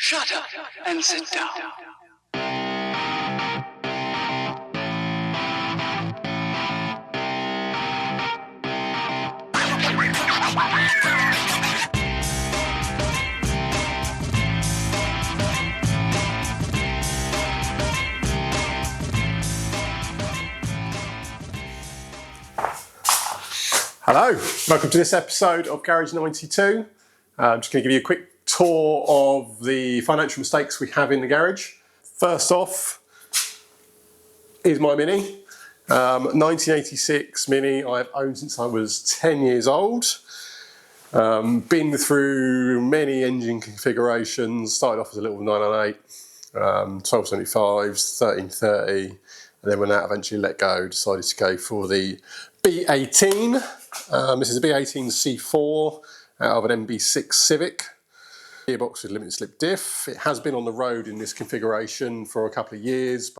Shut up and sit down. Hello, welcome to this episode of Garage 92. I'm just going to give you a quick tour of the financial mistakes we have in the garage. First off is my Mini. 1986 Mini I've owned since I was 10 years old. Been through many engine configurations, started off as a little 998, 1275s, 1330, and then when that eventually let go, decided to go for the B18. This is a B18 C4 out of an MB6 Civic. Gearbox with limited slip diff. It has been on the road in this configuration for a couple of years.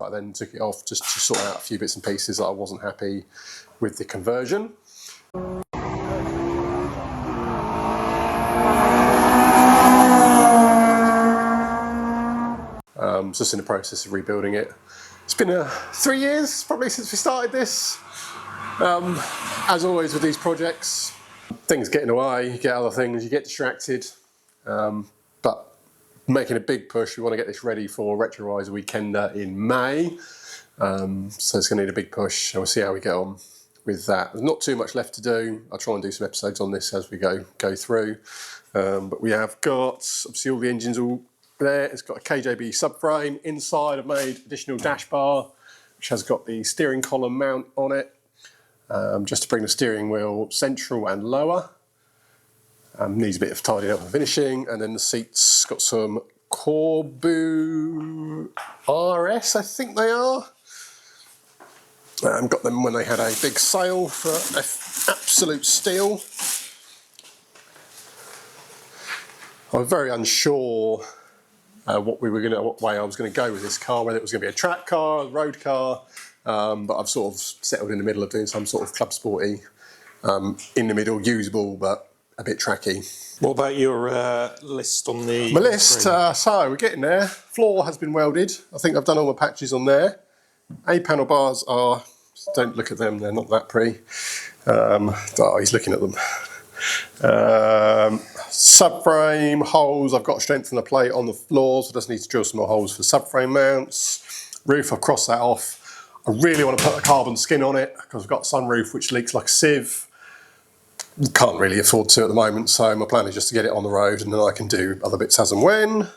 I then took it off just to sort out a few bits and pieces that I wasn't happy with the conversion. Just in the process of rebuilding it. It's been 3 years probably since we started this. As always with these projects, things get in the way, you get other things, you get distracted. But making a big push, we want to get this ready for Retroriser Weekender in May. So it's going to need a big push, and we'll see how we get on with that. There's not too much left to do. I'll try and do some episodes on this as we go through. But we have got, obviously all the engines all there. It's got a KJB subframe. Inside I've made additional dash bar, which has got the steering column mount on it, just to bring the steering wheel central and lower. Needs a bit of tidying up and finishing. And then the seats got some Corbu RS, I think they are. Got them when they had a big sale for absolute steal. I was very unsure what way I was going to go with this car, whether it was going to be a track car, a road car, but I've sort of settled in the middle of doing some sort of club sporty, in the middle, usable but a bit tracky. What about your list on the My list, so we're getting there. Floor has been welded. I think I've done all my patches on there. A-panel bars are, don't look at them, they're not that pretty. Oh, he's looking at them. Subframe holes, I've got to strengthen the plate on the floor, so I just need to drill some more holes for subframe mounts. Roof, I've crossed that off. I really want to put a carbon skin on it because I've got a sunroof which leaks like a sieve. Can't really afford to at the moment, so my plan is just to get it on the road and then I can do other bits as and when.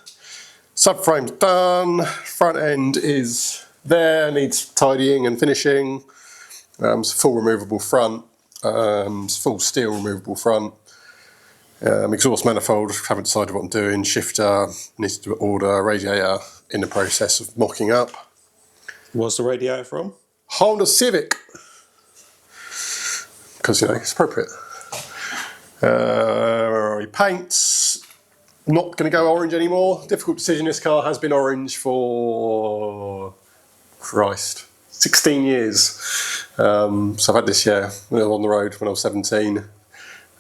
Subframe's done, front end is there, needs tidying and finishing. It's a full removable front, full steel removable front. Exhaust manifold, haven't decided what I'm doing. Shifter, needs to order. Radiator, in the process of mocking up. What's the radiator from? Honda Civic, because you know it's appropriate. Paints, not going to go orange anymore. Difficult decision. This car has been orange for 16 years. So I've had this when I was on the road when I was 17.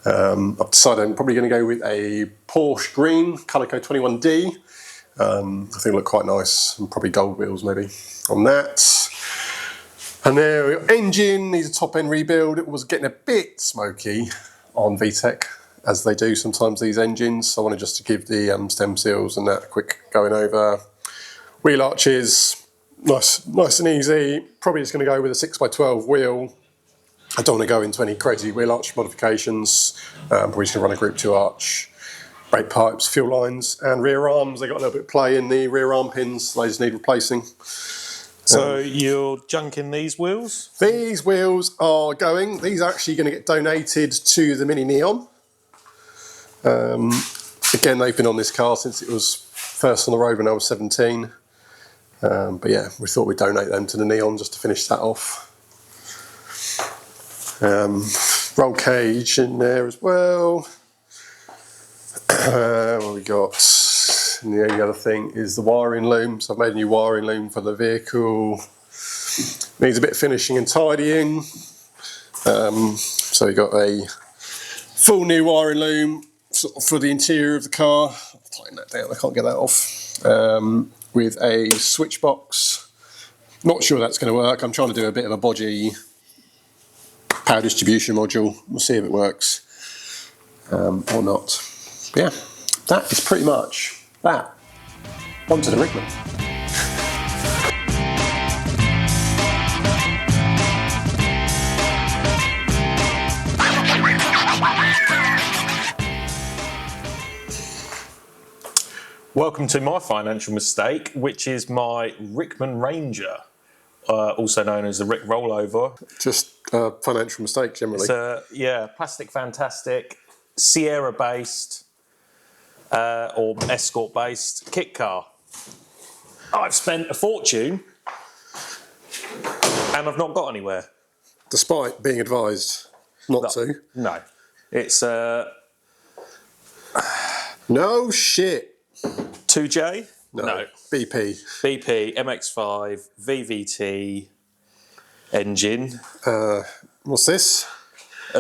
I've decided I'm probably going to go with a Porsche green Calico 21D. I think it'll look quite nice, and probably gold wheels maybe on that. And there we go. Engine needs a top end rebuild. It was getting a bit smoky on VTEC, as they do sometimes these engines. So I wanted just to give the stem seals and that a quick going over. Wheel arches, nice and easy. Probably just going to go with a 6x12 wheel. I don't want to go into any crazy wheel arch modifications. Probably just going to run a Group 2 arch. Brake pipes, fuel lines, and rear arms. They got a little bit of play in the rear arm pins, so they just need replacing. So you're junking these wheels? These wheels are going. These are actually going to get donated to the Mini Neon. Again, they've been on this car since it was first on the road when I was 17. But yeah, we thought we'd donate them to the Neon just to finish that off. Roll cage in there as well. What we got? And the only other thing is the wiring loom. So I've made a new wiring loom for the vehicle. Needs a bit of finishing and tidying. So we got a full new wiring loom sort of for the interior of the car. I'll tighten that down, I can't get that off. With a switch box. Not sure that's going to work. I'm trying to do a bit of a bodgy power distribution module. We'll see if it works or not. But yeah, that is pretty much that. On to the Rickman. Welcome to my financial mistake, which is my Rickman Ranger, also known as the Rick Rollover. Just financial mistake generally. It's a plastic fantastic, Sierra-based or Escort-based kit car. I've spent a fortune and I've not got anywhere. Despite being advised not to. No, it's No shit. 2J? No. BP. BP MX-5 VVT engine. What's this?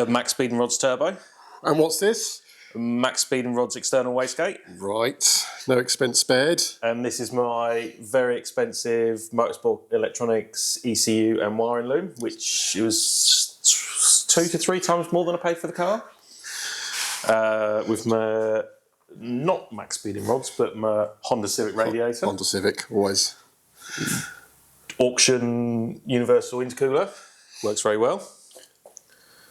Max speed and rods turbo. And what's this? Max speed and rods external wastegate. Right. No expense spared. And this is my very expensive Motorsport Electronics ECU and wiring loom, which was 2 to 3 times more than I paid for the car. With my, not max speed and rods, but my Honda Civic radiator. Honda Civic, always. Auction universal intercooler. Works very well.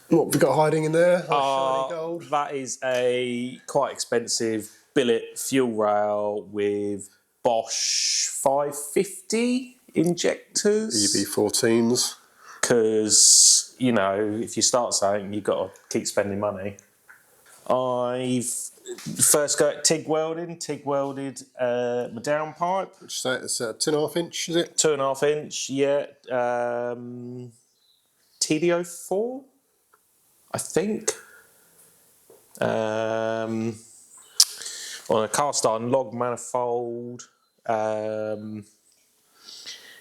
What have we got hiding in there? Shiny gold. That is a quite expensive billet fuel rail with Bosch 550 injectors. EB14s. Because, you know, if you start something, you've got to keep spending money. I've first got TIG welded my downpipe. Which is a 2.5 inch, is it? 2.5 inch, yeah. TDO4, I think. On a cast iron log manifold.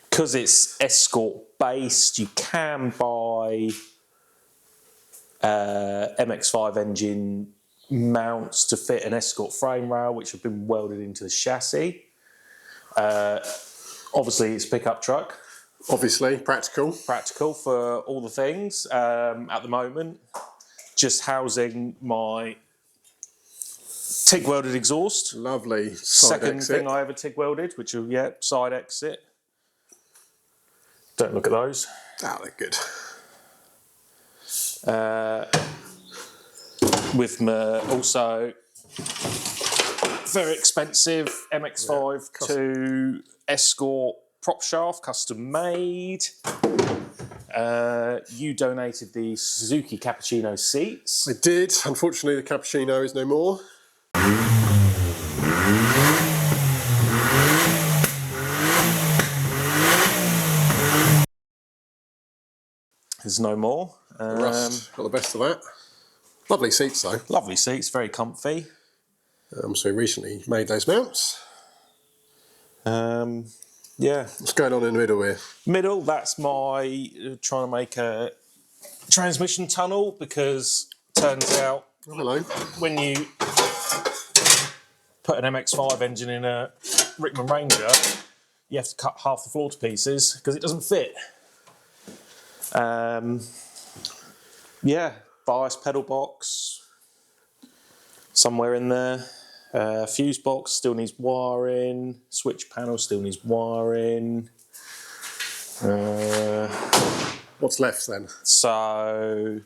Because it's Escort based, you can buy MX-5 engine mounts to fit an Escort frame rail, which have been welded into the chassis. Obviously, it's a pickup truck. Obviously, practical. Practical for all the things. At the moment, just housing my TIG welded exhaust. Lovely. Second thing I ever TIG welded, which is, yeah, side exit. Don't look at those. Oh, they're good. With my also very expensive MX-5 to Escort prop shaft, custom made. You donated the Suzuki Cappuccino seats. I did. Unfortunately, the Cappuccino is no more. There's no more. Rust got the best of that. Lovely seats though. Lovely seats, very comfy. So we recently made those mounts. Yeah. What's going on in the middle here? Middle, that's my trying to make a transmission tunnel, because turns out Hello. when you put an MX-5 engine in a Rickman Ranger, you have to cut half the floor to pieces because it doesn't fit. Yeah, bias pedal box somewhere in there. Fuse box still needs wiring. Switch panel still needs wiring. What's left then? So,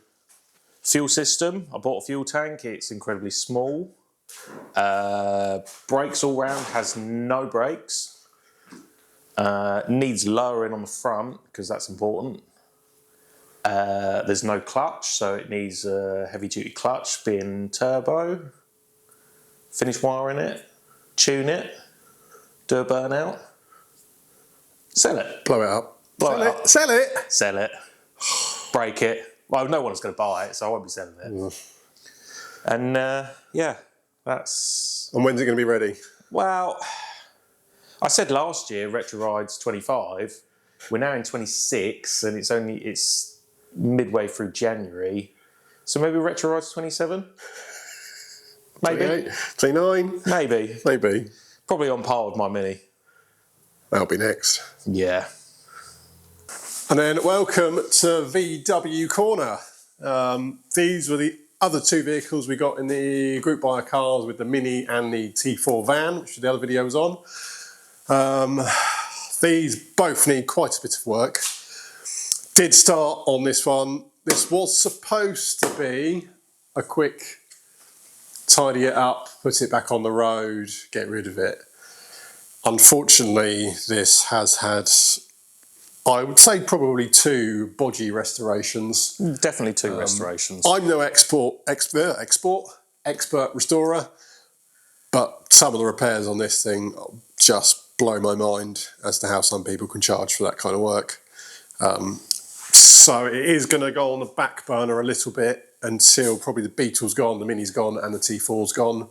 fuel system. I bought a fuel tank. It's incredibly small. Brakes all round, has no brakes. Needs lowering on the front because that's important. There's no clutch, so it needs a heavy-duty clutch, being turbo. Finish wiring it, tune it, do a burnout, sell it. Blow it up. Blow it up. Sell it. Sell it. Break it. Well, no one's going to buy it, so I won't be selling it. And yeah, And when's it going to be ready? Well, I said last year retro rides 25. We're now in 26, and it's midway through January. So maybe retro rides 27. Maybe 29. Maybe. Probably on par with my Mini. That'll be next. Yeah. And then welcome to VW Corner. These were the other two vehicles we got in the group buy cars with the Mini and the T4 van, which the other video was on. These both need quite a bit of work. Did start on this one. This was supposed to be a quick tidy it up, put it back on the road, get rid of it. Unfortunately, this has had, I would say, probably 2 bodgy restorations. Definitely 2 restorations. I'm no expert restorer, but some of the repairs on this thing just blow my mind as to how some people can charge for that kind of work. So it is going to go on the back burner a little bit until probably the Beetle's gone, the Mini's gone, and the T4's gone.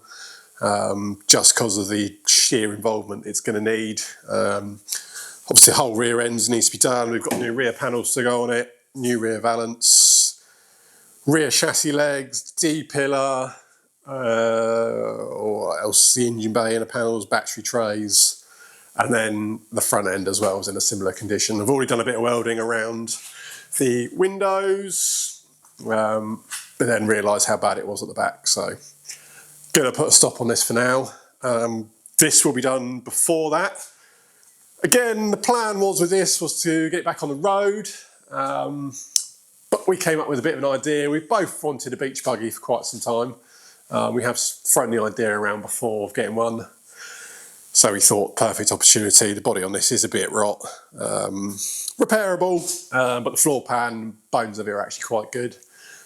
Just because of the sheer involvement it's going to need. Obviously the whole rear ends needs to be done. We've got new rear panels to go on it, new rear valance, rear chassis legs, D-pillar, or else the engine bay, inner panels, battery trays, and then the front end as well is in a similar condition. I've already done a bit of welding around the windows, but then realised how bad it was at the back, so going to put a stop on this for now. This will be done before that. Again, the plan was to get back on the road, but we came up with a bit of an idea. We both wanted a beach buggy for quite some time. We have thrown the idea around before of getting one. So we thought, perfect opportunity. The body on this is a bit rot. Repairable, but the floor pan bones of it are actually quite good.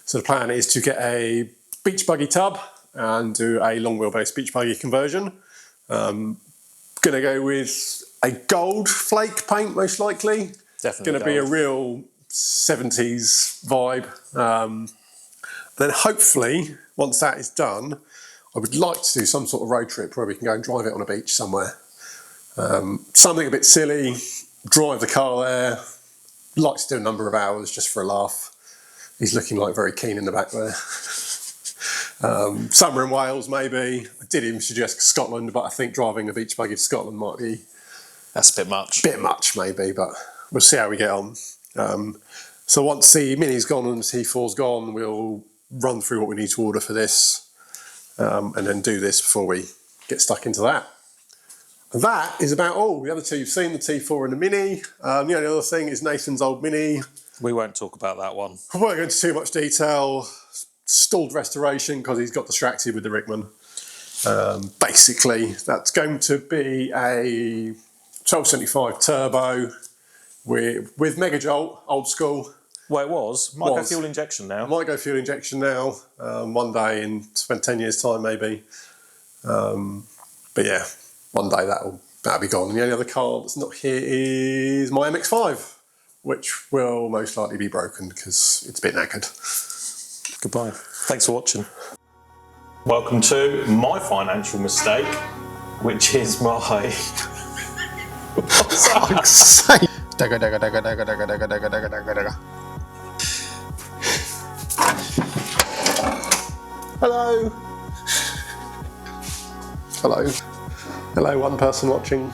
So the plan is to get a beach buggy tub and do a long wheelbase beach buggy conversion. Going to go with a gold flake paint, most likely. Definitely going to be a real 70s vibe. Then hopefully, once that is done, I would like to do some sort of road trip where we can go and drive it on a beach somewhere. Something a bit silly, drive the car there. Like to do a number of hours just for a laugh. He's looking like very keen in the back there. Somewhere in Wales, maybe. I did even suggest Scotland, but I think driving a beach buggy to Scotland might be... That's a bit much. Bit much, maybe, but we'll see how we get on. So once the Mini's gone and the T4's gone, we'll run through what we need to order for this, and then do this before we get stuck into that. And that is about all. The other two you've seen, the T4 and the Mini. The only other thing is Nathan's old Mini. We won't talk about that one. I won't go into too much detail. Stalled restoration because he's got distracted with the Rickman. Basically, that's going to be a 1275 turbo with Megajolt, old school. Well, it was. Might go fuel injection now. Might go fuel injection now. One day in 10 years' time, maybe. But yeah, one day that'll be gone. And the only other car that's not here is my MX-5, which will most likely be broken because it's a bit knackered. Goodbye. Thanks for watching. Welcome to my financial mistake, which is my... What's that? Hello. Hello. Hello, one person watching.